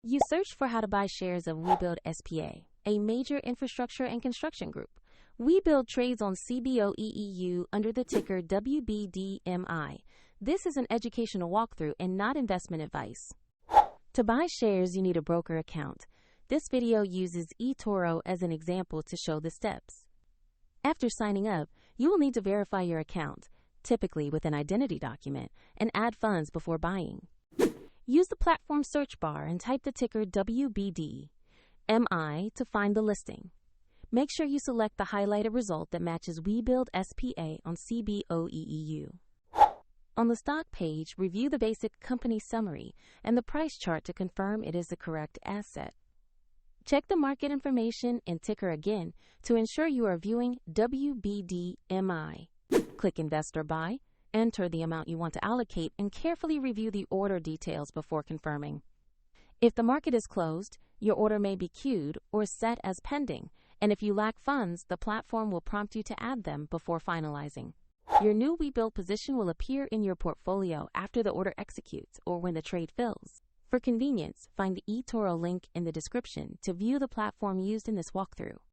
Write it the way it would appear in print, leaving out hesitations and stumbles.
You searched for how to buy shares of Webuild S.p.A, a major infrastructure and construction group. Webuild trades on CBOE EU under the ticker WBD.MI. This is an educational walkthrough and not investment advice. To buy shares, you need a broker account. This video uses eToro as an example to show the steps. After signing up, you will need to verify your account, typically with an identity document, and add funds before buying. Use the platform search bar and type the ticker WBD.MI to find the listing. Make sure you select the highlighted result that matches Webuild S.p.A on CBOE EU. On the stock page, review the basic company summary and the price chart to confirm it is the correct asset. Check the market information and ticker again to ensure you are viewing WBD.MI. Click Invest or Buy, enter the amount you want to allocate, and carefully review the order details before confirming. If the market is closed, your order may be queued or set as pending, and if you lack funds, the platform will prompt you to add them before finalizing. Your new Webuild position will appear in your portfolio after the order executes or when the trade fills. For convenience, find the eToro link in the description to view the platform used in this walkthrough.